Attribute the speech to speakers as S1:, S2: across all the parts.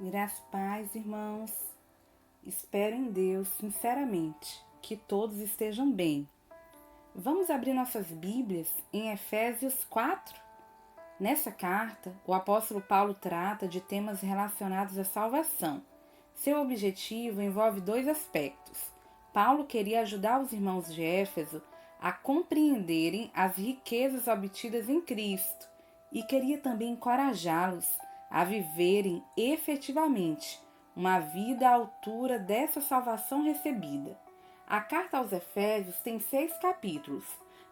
S1: Graças e paz, irmãos. Espero em Deus, sinceramente, que todos estejam bem. Vamos abrir nossas Bíblias em Efésios 4? Nessa carta, o apóstolo Paulo trata de temas relacionados à salvação. Seu objetivo envolve dois aspectos. Paulo queria ajudar os irmãos de Éfeso a compreenderem as riquezas obtidas em Cristo e queria também encorajá-los a viverem efetivamente uma vida à altura dessa salvação recebida. A carta aos Efésios tem 6 capítulos.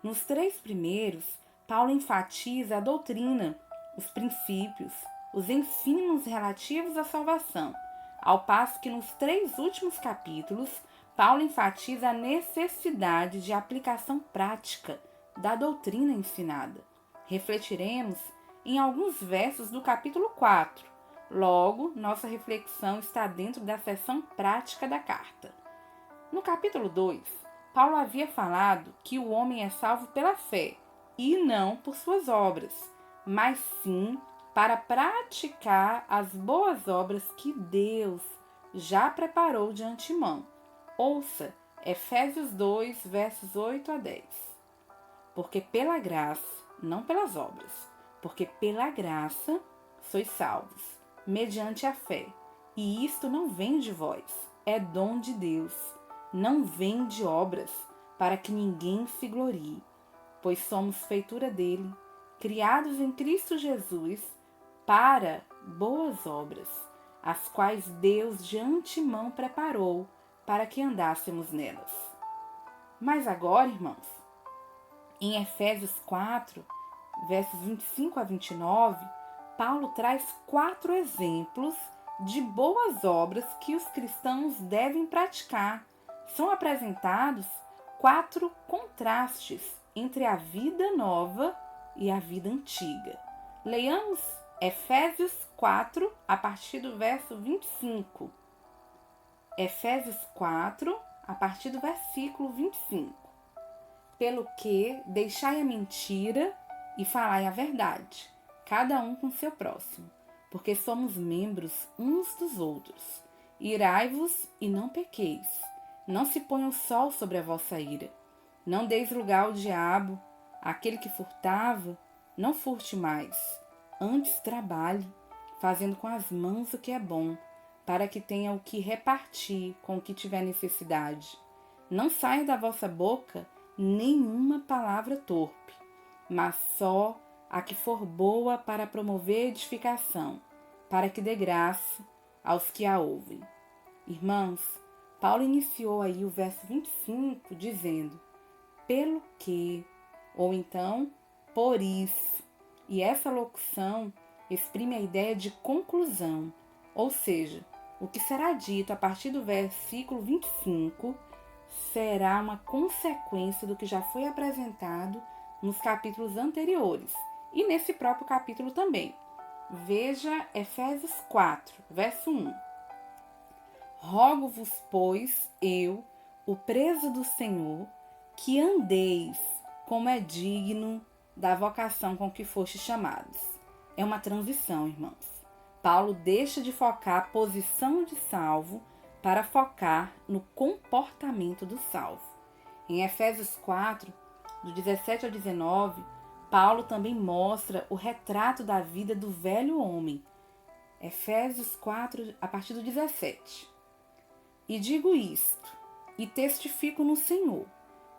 S1: Nos 3 primeiros, Paulo enfatiza a doutrina, os princípios, os ensinos relativos à salvação, ao passo que nos 3 últimos capítulos, Paulo enfatiza a necessidade de aplicação prática da doutrina ensinada. Refletiremos em alguns versos do capítulo 4. Logo, nossa reflexão está dentro da seção prática da carta. No capítulo 2, Paulo havia falado que o homem é salvo pela fé e não por suas obras, mas sim para praticar as boas obras que Deus já preparou de antemão. Ouça Efésios 2, versos 8 a 10. Porque pela graça, não pelas obras, porque pela graça sois salvos, mediante a fé. E isto não vem de vós, é dom de Deus, não vem de obras, para que ninguém se glorie. Pois somos feitura dele, criados em Cristo Jesus, para boas obras, as quais Deus de antemão preparou para que andássemos nelas. Mas agora, irmãos, em Efésios 4, versos 25 a 29, Paulo traz 4 exemplos de boas obras que os cristãos devem praticar. São apresentados 4 contrastes entre a vida nova e a vida antiga. Leiamos Efésios 4, a partir do verso 25. Efésios 4, a partir do versículo 25. Pelo que deixai a mentira e falai a verdade, cada um com seu próximo, porque somos membros uns dos outros. Irai-vos e não pequeis. Não se ponha o sol sobre a vossa ira. Não deis lugar ao diabo. Aquele que furtava, não furte mais. Antes trabalhe, fazendo com as mãos o que é bom, para que tenha o que repartir com o que tiver necessidade. Não saia da vossa boca nenhuma palavra torpe, mas só a que for boa para promover edificação, para que dê graça aos que a ouvem. Irmãos, Paulo iniciou aí o verso 25 dizendo, pelo que, ou então, por isso. E essa locução exprime a ideia de conclusão, ou seja, o que será dito a partir do versículo 25 será uma consequência do que já foi apresentado nos capítulos anteriores e nesse próprio capítulo também. Veja Efésios 4, verso 1. Rogo-vos, pois, eu, o preso do Senhor, que andeis como é digno da vocação com que fostes chamados. É uma transição, irmãos. Paulo deixa de focar a posição de salvo para focar no comportamento do salvo. Em Efésios 4, do 17 ao 19, Paulo também mostra o retrato da vida do velho homem. Efésios 4, a partir do 17. E digo isto, e testifico no Senhor,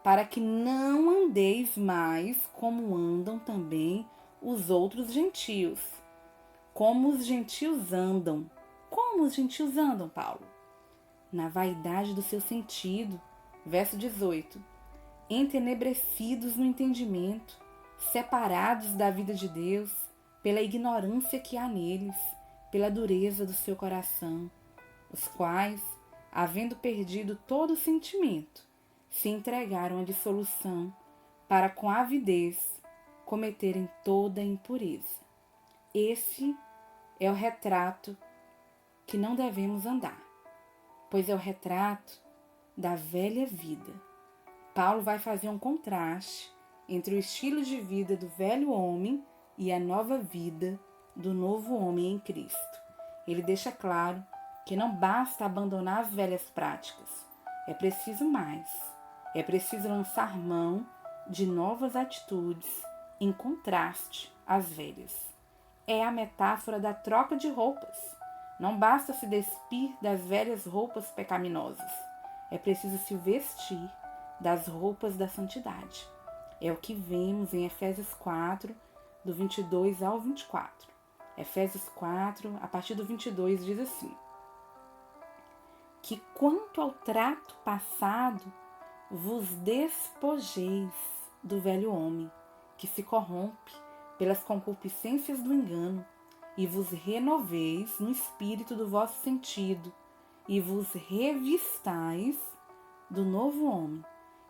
S1: para que não andeis mais como andam também os outros gentios. Como os gentios andam. Como os gentios andam, Paulo? Na vaidade do seu sentido. Verso 18. Entenebrecidos no entendimento, separados da vida de Deus, pela ignorância que há neles, pela dureza do seu coração, os quais, havendo perdido todo o sentimento, se entregaram à dissolução, para com avidez cometerem toda a impureza. Esse é o retrato que não devemos andar, pois é o retrato da velha vida. Paulo vai fazer um contraste entre o estilo de vida do velho homem e a nova vida do novo homem em Cristo. ele deixa claro que não basta abandonar as velhas práticas. É preciso mais. É preciso lançar mão de novas atitudes em contraste às velhas. É a metáfora da troca de roupas. Não basta se despir das velhas roupas pecaminosas. É preciso se vestir das roupas da santidade. É o que vemos em Efésios 4, do 22 ao 24. Efésios 4, a partir do 22, diz assim: que quanto ao trato passado, vos despojeis do velho homem, que se corrompe pelas concupiscências do engano, e vos renoveis no espírito do vosso sentido, e vos revistais do novo homem,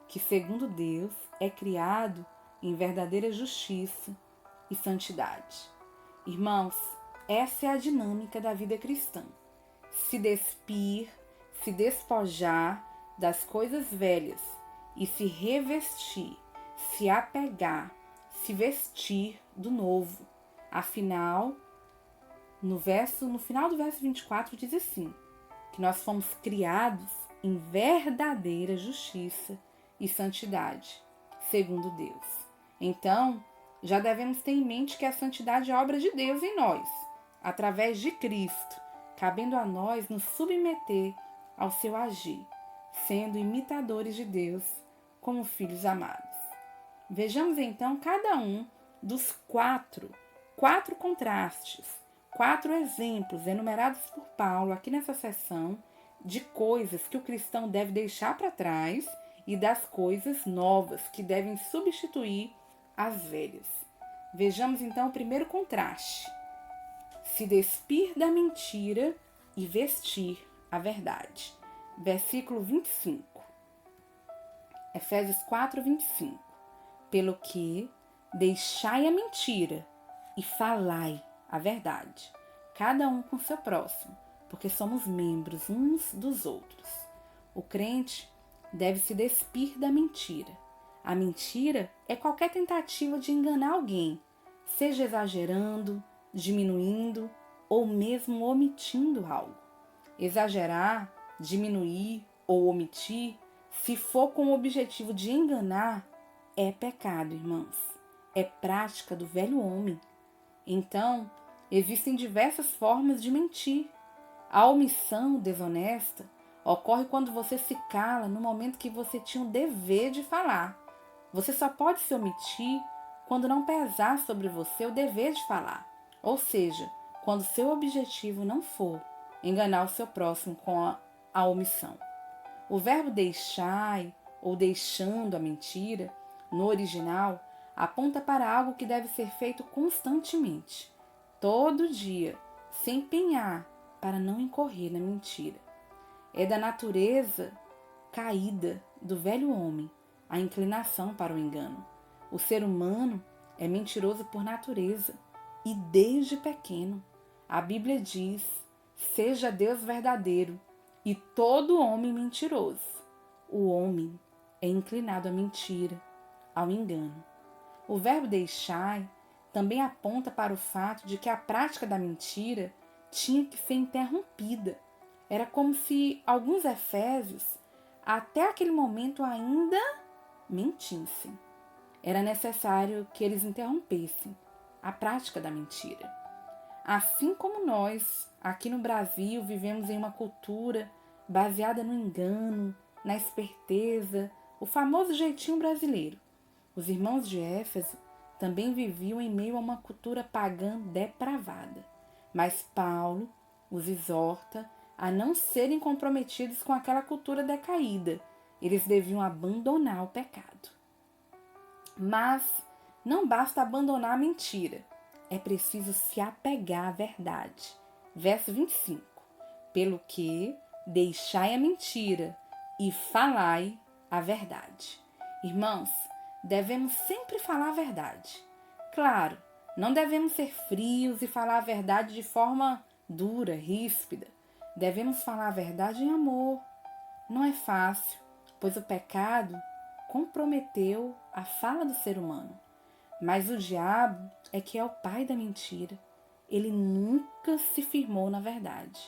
S1: que segundo Deus é criado em verdadeira justiça e santidade. Irmãos, essa é a dinâmica da vida cristã. Se despir, se despojar das coisas velhas e se revestir, se apegar, se vestir do novo. Afinal, no final do verso 24 diz assim, que nós fomos criados em verdadeira justiça e santidade, segundo Deus. Então, já devemos ter em mente que a santidade é obra de Deus em nós, através de Cristo, cabendo a nós nos submeter ao seu agir, sendo imitadores de Deus como filhos amados. Vejamos então cada um dos quatro contrastes, 4 exemplos enumerados por Paulo aqui nessa seção de coisas que o cristão deve deixar para trás e das coisas novas que devem substituir as velhas. Vejamos então o primeiro contraste: se despir da mentira e vestir a verdade. Versículo 25. Efésios 4, 25. Pelo que deixai a mentira e falai a verdade, cada um com seu próximo, porque somos membros uns dos outros. O crente deve se despir da mentira. A mentira é qualquer tentativa de enganar alguém, seja exagerando, diminuindo ou mesmo omitindo algo. Exagerar, diminuir ou omitir, se for com o objetivo de enganar, é pecado, irmãos. É prática do velho homem. Então, existem diversas formas de mentir. A omissão desonesta ocorre quando você se cala no momento que você tinha o dever de falar. Você só pode se omitir quando não pesar sobre você o dever de falar. Ou seja, quando seu objetivo não for enganar o seu próximo com a omissão. O verbo deixai ou deixando a mentira, no original, aponta para algo que deve ser feito constantemente, todo dia, se empenhar para não incorrer na mentira. É da natureza caída do velho homem a inclinação para o engano. O ser humano é mentiroso por natureza e desde pequeno. A Bíblia diz: seja Deus verdadeiro e todo homem mentiroso. O homem é inclinado à mentira, ao engano. O verbo deixai também aponta para o fato de que a prática da mentira tinha que ser interrompida. Era como se alguns efésios, até aquele momento, ainda mentissem. Era necessário que eles interrompessem a prática da mentira. Assim como nós, aqui no Brasil, vivemos em uma cultura baseada no engano, na esperteza, o famoso jeitinho brasileiro. Os irmãos de Éfeso também viviam em meio a uma cultura pagã depravada. Mas Paulo os exorta a não serem comprometidos com aquela cultura decaída. Eles deviam abandonar o pecado. Mas não basta abandonar a mentira. É preciso se apegar à verdade. Verso 25. Pelo que deixai a mentira e falai a verdade. Irmãos, devemos sempre falar a verdade. Claro, não devemos ser frios e falar a verdade de forma dura, ríspida. Devemos falar a verdade em amor. Não é fácil, pois o pecado comprometeu a fala do ser humano. Mas o diabo é que é o pai da mentira. ele nunca se firmou na verdade.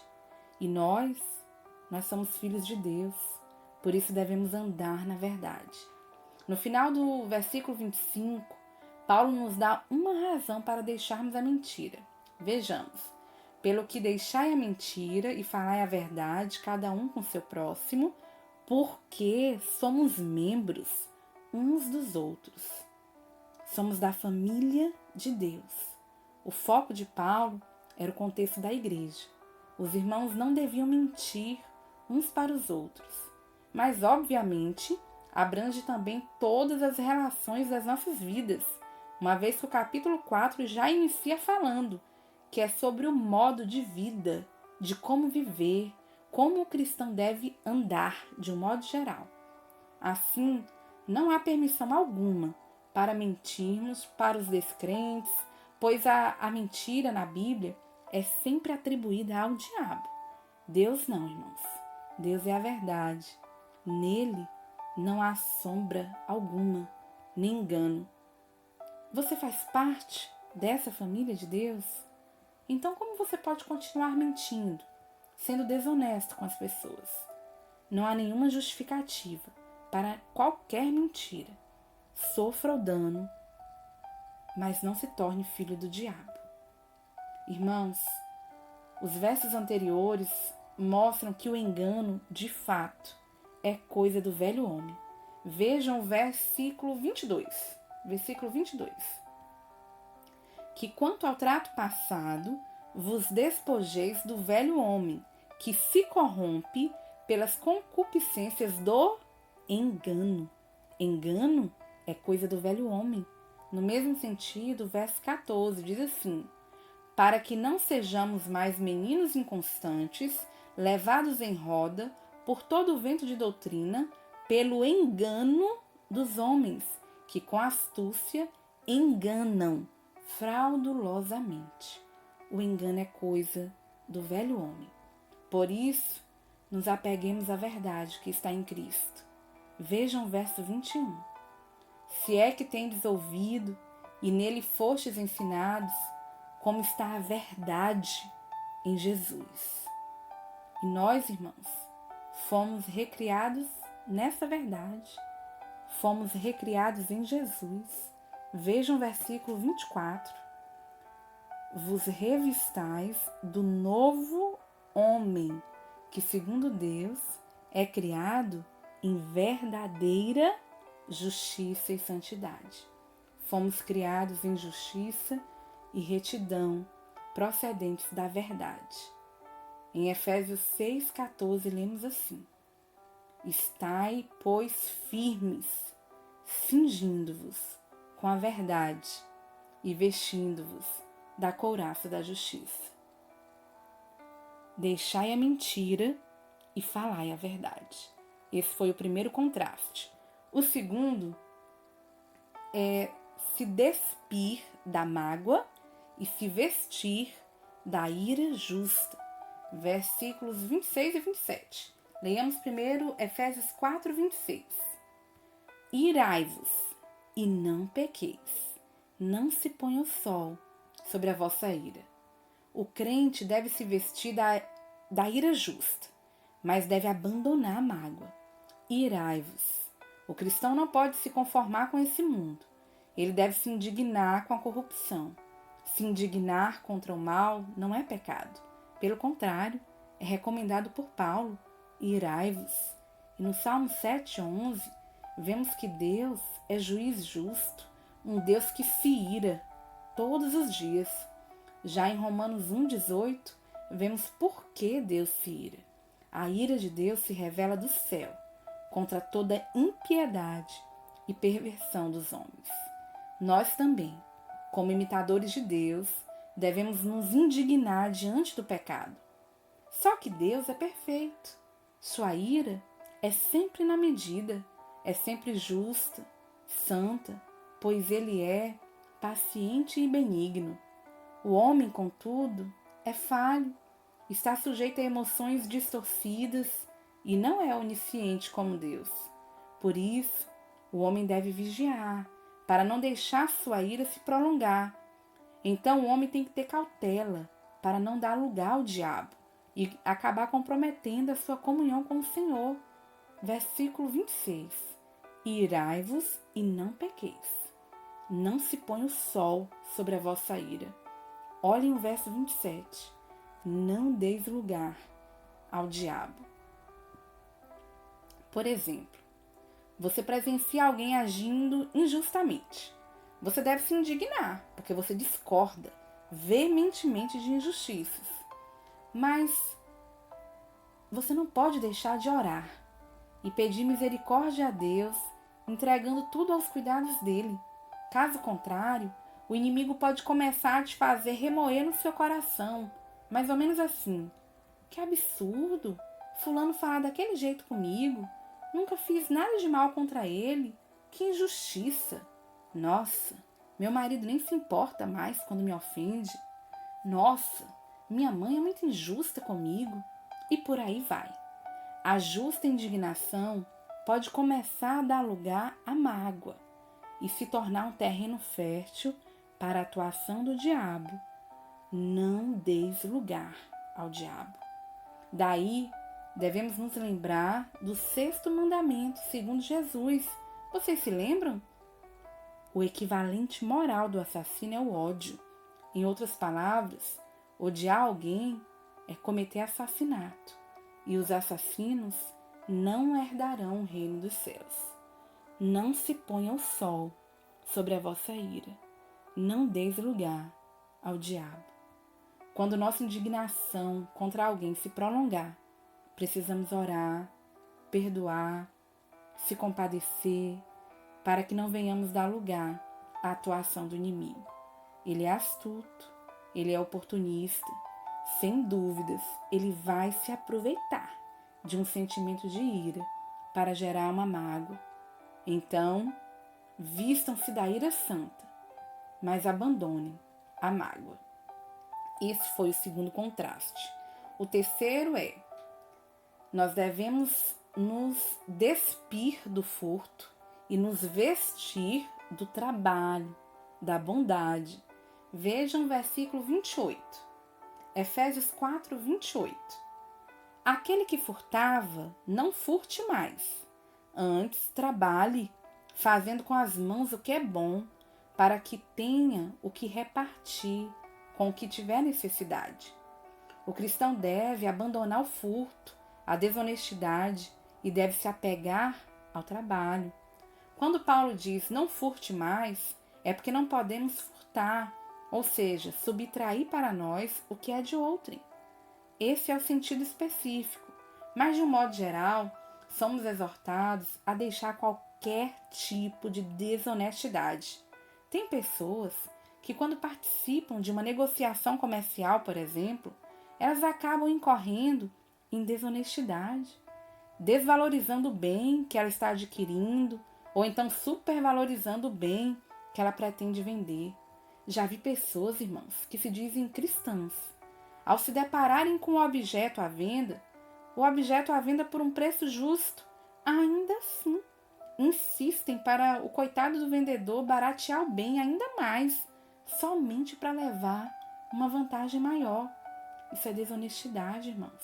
S1: E nós somos filhos de Deus, por isso devemos andar na verdade. No final do versículo 25, Paulo nos dá uma razão para deixarmos a mentira. Vejamos. Pelo que deixai a mentira e falai a verdade, cada um com seu próximo, porque somos membros uns dos outros. Somos da família de Deus. O foco de Paulo era o contexto da igreja. Os irmãos não deviam mentir uns para os outros, mas obviamente abrange também todas as relações das nossas vidas, uma vez que o capítulo 4 já inicia falando que é sobre o modo de vida, de como viver, como o cristão deve andar de um modo geral. Assim, não há permissão alguma para mentirmos para os descrentes, pois a mentira na Bíblia é sempre atribuída ao diabo. Deus não, irmãos. Deus é a verdade. Nele não há sombra alguma, nem engano. Você faz parte dessa família de Deus? Então, como você pode continuar mentindo, sendo desonesto com as pessoas? Não há nenhuma justificativa para qualquer mentira. Sofra o dano, mas não se torne filho do diabo. Irmãos, os versos anteriores mostram que o engano, de fato, é coisa do velho homem. Vejam o versículo 22. Versículo 22. Que quanto ao trato passado, vos despojeis do velho homem, que se corrompe pelas concupiscências do engano. Engano é coisa do velho homem. No mesmo sentido, o verso 14 diz assim: para que não sejamos mais meninos inconstantes, levados em roda por todo o vento de doutrina, pelo engano dos homens, que com astúcia enganam fraudulosamente. O engano é coisa do velho homem. Por isso, nos apeguemos à verdade que está em Cristo. Vejam o verso 21. Se é que tendes ouvido e nele fostes ensinados, como está a verdade em Jesus. E nós, irmãos, fomos recriados nessa verdade. Fomos recriados em Jesus. Vejam o versículo 24. Vos revistais do novo homem, que segundo Deus é criado em verdadeira justiça e santidade. Fomos criados em justiça e retidão procedentes da verdade. Em Efésios 6,14 lemos assim: estai, pois, firmes, cingindo-vos com a verdade e vestindo-vos da couraça da justiça. Deixai a mentira e falai a verdade. Esse foi o primeiro contraste. O segundo é se despir da mágoa e se vestir da ira justa. Versículos 26 e 27. Leiamos primeiro Efésios 4, 26. Irai-vos e não pequeis. Não se ponha o sol sobre a vossa ira. O crente deve se vestir da ira justa, mas deve abandonar a mágoa. Irai-vos. O cristão não pode se conformar com esse mundo. Ele deve se indignar com a corrupção. Se indignar contra o mal não é pecado. Pelo contrário, é recomendado por Paulo. Irai-vos. E no Salmo 7:11, vemos que Deus é juiz justo, um Deus que se ira todos os dias. Já em Romanos 1:18, vemos por que Deus se ira. A ira de Deus se revela do céu contra toda impiedade e perversão dos homens. Nós também, como imitadores de Deus, devemos nos indignar diante do pecado. Só que Deus é perfeito. Sua ira é sempre na medida, é sempre justa, santa, pois Ele é paciente e benigno. O homem, contudo, é falho, está sujeito a emoções distorcidas e não é onisciente como Deus. Por isso, o homem deve vigiar, para não deixar sua ira se prolongar. Então o homem tem que ter cautela para não dar lugar ao diabo e acabar comprometendo a sua comunhão com o Senhor. Versículo 26. Irai-vos e não pequeis. Não se põe o sol sobre a vossa ira. Olhem o verso 27. Não deis lugar ao diabo. Por exemplo, você presencia alguém agindo injustamente. Você deve se indignar, porque você discorda veementemente de injustiças. Mas você não pode deixar de orar e pedir misericórdia a Deus, entregando tudo aos cuidados dele. Caso contrário, o inimigo pode começar a te fazer remoer no seu coração, mais ou menos assim: que absurdo! Fulano falar daquele jeito comigo. Nunca fiz nada de mal contra ele. Que injustiça! Nossa, meu marido nem se importa mais quando me ofende. Nossa, minha mãe é muito injusta comigo. E por aí vai. A justa indignação pode começar a dar lugar à mágoa e se tornar um terreno fértil para a atuação do diabo. Não deis lugar ao diabo. Daí, devemos nos lembrar do 6º mandamento, segundo Jesus. Vocês se lembram? O equivalente moral do assassino é o ódio. Em outras palavras, odiar alguém é cometer assassinato. E os assassinos não herdarão o reino dos céus. Não se ponha o sol sobre a vossa ira. Não deis lugar ao diabo. Quando nossa indignação contra alguém se prolongar, precisamos orar, perdoar, se compadecer, para que não venhamos dar lugar à atuação do inimigo. Ele é astuto, ele é oportunista. Sem dúvidas, ele vai se aproveitar de um sentimento de ira para gerar uma mágoa. Então, vistam-se da ira santa, mas abandonem a mágoa. Esse foi o segundo contraste. O terceiro é: nós devemos nos despir do furto e nos vestir do trabalho, da bondade. Vejam o versículo 28. Efésios 4, 28. Aquele que furtava, não furte mais. Antes, trabalhe, fazendo com as mãos o que é bom, para que tenha o que repartir com o que tiver necessidade. O cristão deve abandonar o furto, a desonestidade e deve se apegar ao trabalho. Quando Paulo diz não furte mais, é porque não podemos furtar, ou seja, subtrair para nós o que é de outrem. Esse é o sentido específico, mas de um modo geral, somos exortados a deixar qualquer tipo de desonestidade. Tem pessoas que, quando participam de uma negociação comercial, por exemplo, elas acabam incorrendo em desonestidade, desvalorizando o bem que ela está adquirindo, ou então supervalorizando o bem que ela pretende vender. Já vi pessoas, irmãos, que se dizem cristãs. Ao se depararem com o objeto à venda por um preço justo, ainda assim insistem para o coitado do vendedor baratear o bem ainda mais, somente para levar uma vantagem maior. Isso é desonestidade, irmãos.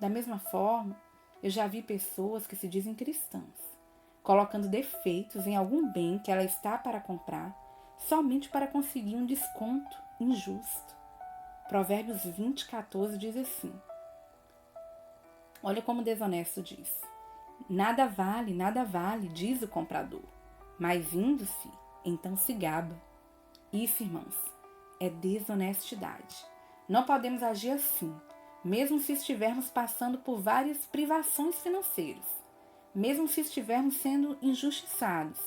S1: Da mesma forma, eu já vi pessoas que se dizem cristãs, colocando defeitos em algum bem que ela está para comprar, somente para conseguir um desconto injusto. Provérbios 20, 14 diz assim. Olha como o desonesto diz. Nada vale, diz o comprador, mas indo-se, então se gaba. Isso, irmãos, é desonestidade. Não podemos agir assim, mesmo se estivermos passando por várias privações financeiras, mesmo se estivermos sendo injustiçados.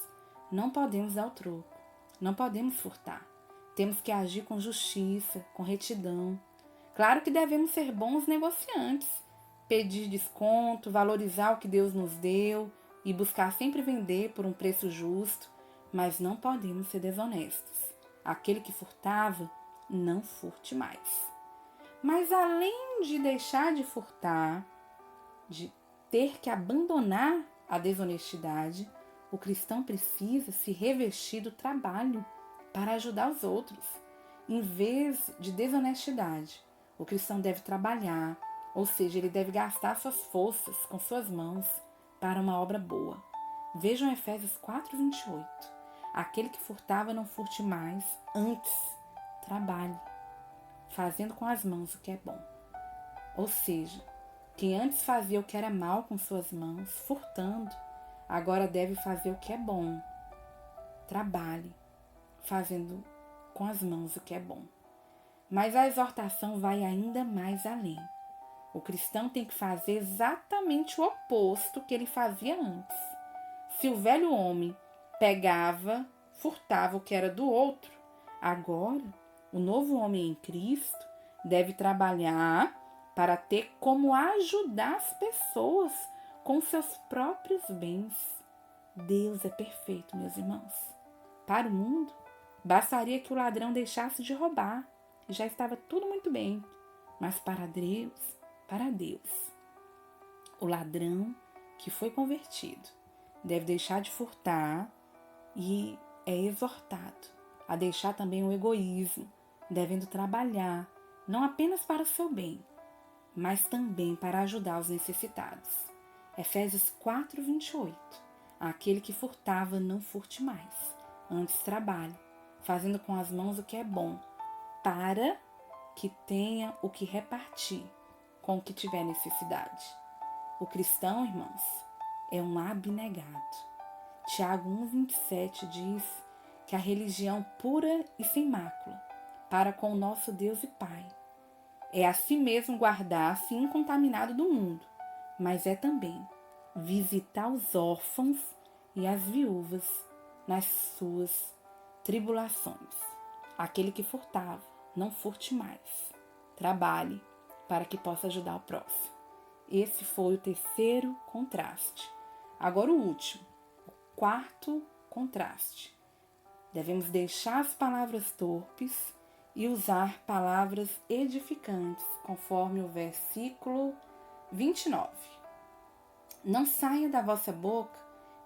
S1: Não podemos dar o troco, não podemos furtar. Temos que agir com justiça, com retidão. Claro que devemos ser bons negociantes, pedir desconto, valorizar o que Deus nos deu e buscar sempre vender por um preço justo, mas não podemos ser desonestos. Aquele que furtava, não furte mais. Mas além de deixar de furtar, de ter que abandonar a desonestidade, o cristão precisa se revestir do trabalho para ajudar os outros. Em vez de desonestidade, o cristão deve trabalhar, ou seja, ele deve gastar suas forças com suas mãos para uma obra boa. Vejam Efésios 4:28. Aquele que furtava não furte mais, antes trabalhe, fazendo com as mãos o que é bom. Ou seja, quem antes fazia o que era mal com suas mãos, furtando, agora deve fazer o que é bom. Trabalhe, fazendo com as mãos o que é bom. Mas a exortação vai ainda mais além. O cristão tem que fazer exatamente o oposto que ele fazia antes. Se o velho homem pegava, furtava o que era do outro, agora o novo homem em Cristo deve trabalhar para ter como ajudar as pessoas com seus próprios bens. Deus é perfeito, meus irmãos. Para o mundo, bastaria que o ladrão deixasse de roubar e já estava tudo muito bem. Mas para Deus, o ladrão que foi convertido deve deixar de furtar e é exortado a deixar também o egoísmo, devendo trabalhar não apenas para o seu bem, mas também para ajudar os necessitados. Efésios 4:28. Aquele que furtava não furte mais, antes trabalhe, fazendo com as mãos o que é bom, para que tenha o que repartir com o que tiver necessidade. O cristão, irmãos, é um abnegado. Tiago 1:27 diz que a religião pura e sem mácula, para com o nosso Deus e Pai, é a si mesmo guardar-se incontaminado do mundo, mas é também visitar os órfãos e as viúvas nas suas tribulações. Aquele que furtava, não furte mais. Trabalhe para que possa ajudar o próximo. Esse foi o terceiro contraste. Agora o último, o quarto contraste. Devemos deixar as palavras torpes e usar palavras edificantes, conforme o versículo 29. Não saia da vossa boca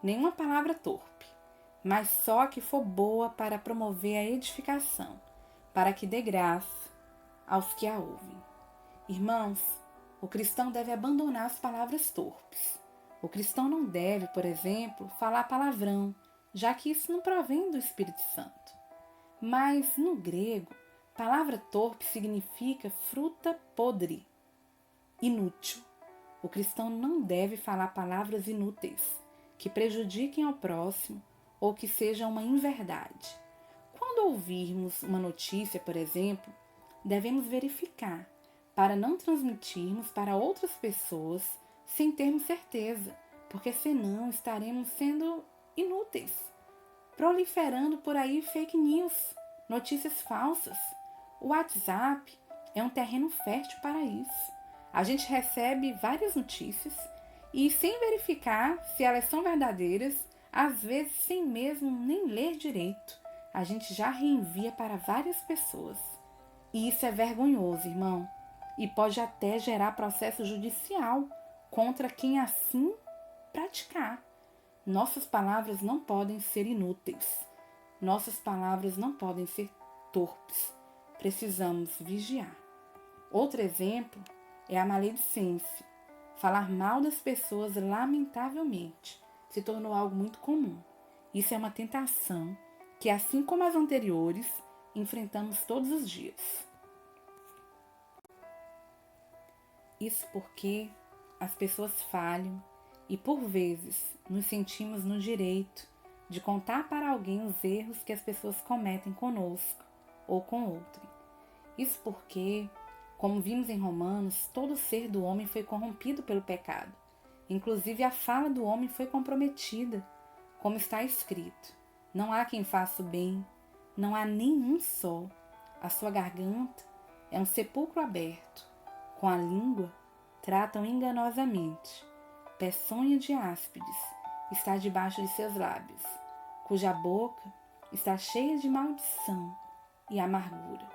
S1: nenhuma palavra torpe, mas só a que for boa para promover a edificação, para que dê graça aos que a ouvem. Irmãos, o cristão deve abandonar as palavras torpes. O cristão não deve, por exemplo, falar palavrão, já que isso não provém do Espírito Santo. Mas, no grego, palavra torpe significa fruta podre, inútil. O cristão não deve falar palavras inúteis, que prejudiquem ao próximo ou que sejam uma inverdade. Quando ouvirmos uma notícia, por exemplo, devemos verificar para não transmitirmos para outras pessoas sem termos certeza, porque senão estaremos sendo inúteis, proliferando por aí fake news, notícias falsas. O WhatsApp é um terreno fértil para isso. A gente recebe várias notícias e, sem verificar se elas são verdadeiras, às vezes sem mesmo nem ler direito, a gente já reenvia para várias pessoas. E isso é vergonhoso, irmão, e pode até gerar processo judicial contra quem assim praticar. Nossas palavras não podem ser inúteis. Nossas palavras não podem ser torpes. Precisamos vigiar. Outro exemplo é a maledicência. Falar mal das pessoas, lamentavelmente, se tornou algo muito comum. Isso é uma tentação que, assim como as anteriores, enfrentamos todos os dias. Isso porque as pessoas falham e, por vezes, nos sentimos no direito de contar para alguém os erros que as pessoas cometem conosco ou com outrem. Isso porque, como vimos em Romanos, todo ser do homem foi corrompido pelo pecado. Inclusive a fala do homem foi comprometida, como está escrito: não há quem faça o bem, não há nenhum só. A sua garganta é um sepulcro aberto. Com a língua tratam enganosamente. Peçonha de áspides está debaixo de seus lábios, cuja boca está cheia de maldição e amargura.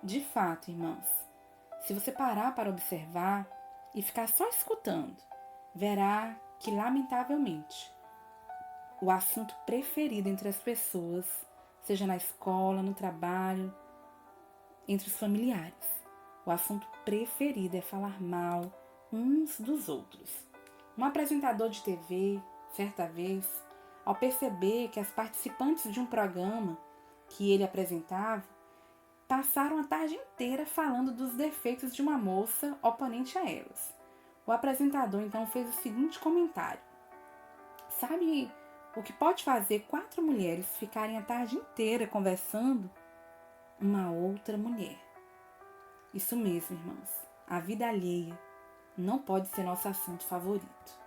S1: De fato, irmãos, se você parar para observar e ficar só escutando, verá que, lamentavelmente, o assunto preferido entre as pessoas, seja na escola, no trabalho, entre os familiares. O assunto preferido é falar mal uns dos outros. Um apresentador de TV, certa vez, ao perceber que as participantes de um programa que ele apresentava passaram a tarde inteira falando dos defeitos de uma moça oponente a elas. O apresentador então fez o seguinte comentário: sabe o que pode fazer 4 mulheres ficarem a tarde inteira conversando? Uma outra mulher. Isso mesmo, irmãos. A vida alheia não pode ser nosso assunto favorito.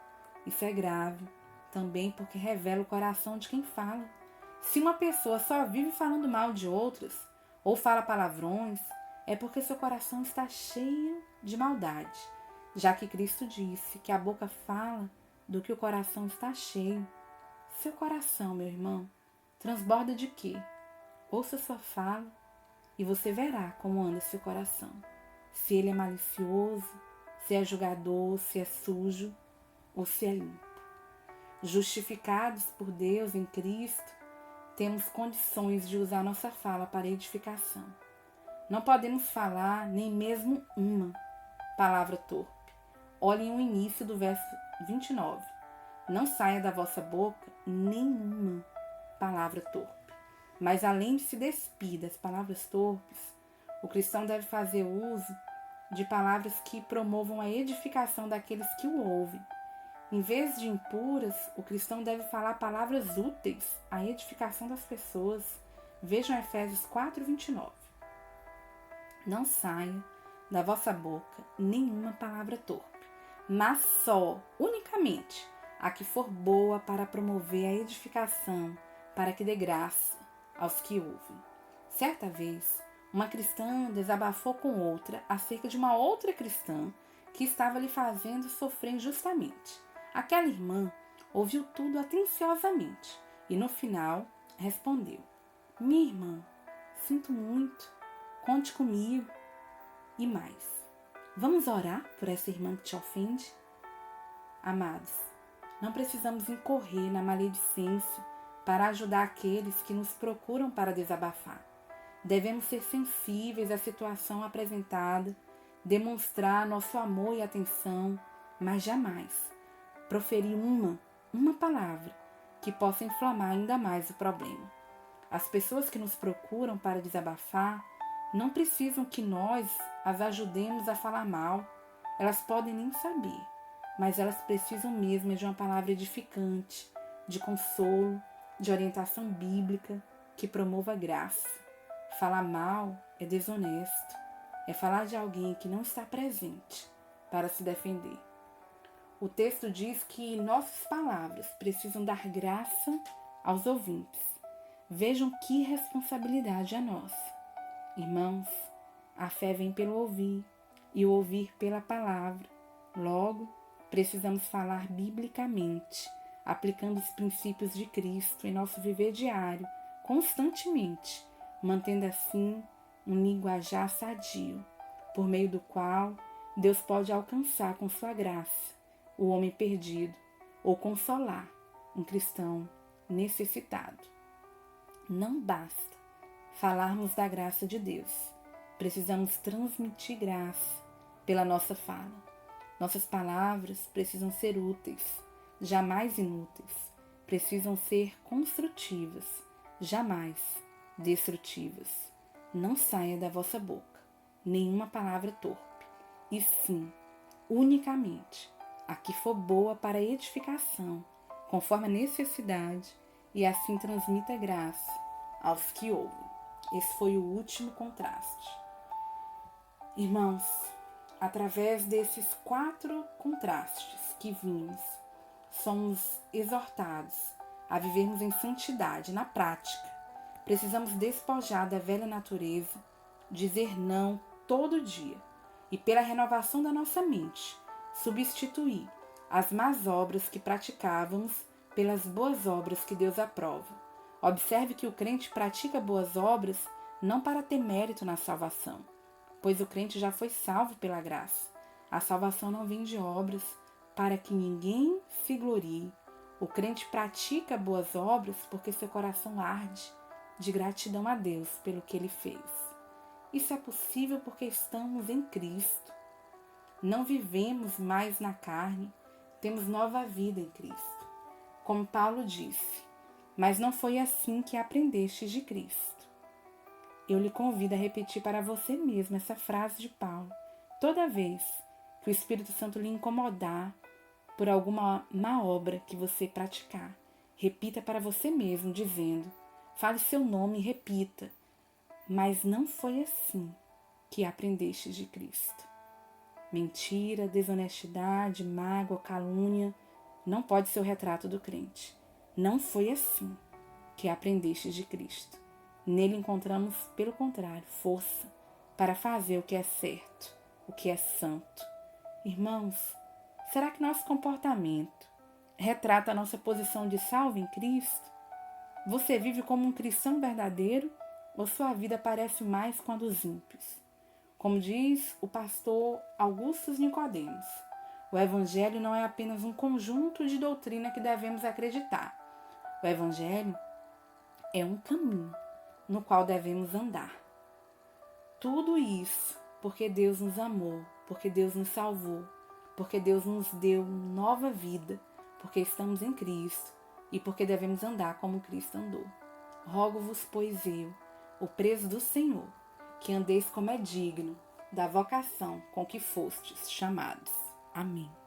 S1: Isso é grave também porque revela o coração de quem fala. Se uma pessoa só vive falando mal de outras ou fala palavrões, é porque seu coração está cheio de maldade, já que Cristo disse que a boca fala do que o coração está cheio. Seu coração, meu irmão, transborda de quê? Ouça sua fala e você verá como anda seu coração. Se ele é malicioso, se é julgador, se é sujo ou se é limpo. Justificados por Deus em Cristo, temos condições de usar nossa fala para edificação. Não podemos falar nem mesmo uma palavra torpe. Olhem o início do verso 29. Não saia da vossa boca nenhuma palavra torpe. Mas além de se despir das palavras torpes, o cristão deve fazer uso de palavras que promovam a edificação daqueles que o ouvem. Em vez de impuras, o cristão deve falar palavras úteis à edificação das pessoas. Vejam Efésios 4:29. Não saia da vossa boca nenhuma palavra torpe, mas só, unicamente, a que for boa para promover a edificação, para que dê graça aos que ouvem. Certa vez, uma cristã desabafou com outra acerca de uma outra cristã que estava lhe fazendo sofrer injustamente. Aquela irmã ouviu tudo atenciosamente e, no final, respondeu: minha irmã, sinto muito, conte comigo. E mais, vamos orar por essa irmã que te ofende? Amados, não precisamos incorrer na maledicência para ajudar aqueles que nos procuram para desabafar. Devemos ser sensíveis à situação apresentada, demonstrar nosso amor e atenção, mas jamais proferir uma palavra que possa inflamar ainda mais o problema. As pessoas que nos procuram para desabafar não precisam que nós as ajudemos a falar mal. Elas podem nem saber, mas elas precisam mesmo de uma palavra edificante, de consolo, de orientação bíblica que promova a graça. Falar mal é desonesto, é falar de alguém que não está presente para se defender. O texto diz que nossas palavras precisam dar graça aos ouvintes. Vejam que responsabilidade é nossa. Irmãos, a fé vem pelo ouvir e o ouvir pela palavra. Logo, precisamos falar biblicamente, aplicando os princípios de Cristo em nosso viver diário, constantemente, mantendo assim um linguajar sadio, por meio do qual Deus pode alcançar com sua graça o homem perdido ou consolar um cristão necessitado. Não basta falarmos da graça de Deus. Precisamos transmitir graça pela nossa fala. Nossas palavras precisam ser úteis, jamais inúteis. Precisam ser construtivas, jamais destrutivas. Não saia da vossa boca nenhuma palavra torpe, e sim, unicamente, a que for boa para edificação, conforme a necessidade, e assim transmita graça aos que ouvem. Esse foi o último contraste. Irmãos, através desses 4 contrastes que vimos, somos exortados a vivermos em santidade na prática. Precisamos despojar da velha natureza, dizer não todo dia e, pela renovação da nossa mente, substituir as más obras que praticávamos pelas boas obras que Deus aprova. Observe que o crente pratica boas obras não para ter mérito na salvação, pois o crente já foi salvo pela graça. A salvação não vem de obras para que ninguém se glorie. O crente pratica boas obras porque seu coração arde de gratidão a Deus pelo que ele fez. Isso é possível porque estamos em Cristo. Não vivemos mais na carne, temos nova vida em Cristo. Como Paulo disse, mas não foi assim que aprendestes de Cristo. Eu lhe convido a repetir para você mesmo essa frase de Paulo. Toda vez que o Espírito Santo lhe incomodar por alguma má obra que você praticar, repita para você mesmo, dizendo, fale seu nome e repita, mas não foi assim que aprendestes de Cristo. Mentira, desonestidade, mágoa, calúnia, não pode ser o retrato do crente. Não foi assim que aprendestes de Cristo. Nele encontramos, pelo contrário, força para fazer o que é certo, o que é santo. Irmãos, será que nosso comportamento retrata a nossa posição de salvo em Cristo? Você vive como um cristão verdadeiro ou sua vida parece mais com a dos ímpios? Como diz o pastor Augustus Nicodemos, o Evangelho não é apenas um conjunto de doutrina que devemos acreditar. O Evangelho é um caminho no qual devemos andar. Tudo isso porque Deus nos amou, porque Deus nos salvou, porque Deus nos deu nova vida, porque estamos em Cristo e porque devemos andar como Cristo andou. Rogo-vos, pois eu, o preso do Senhor, que andeis como é digno da vocação com que fostes chamados. Amém.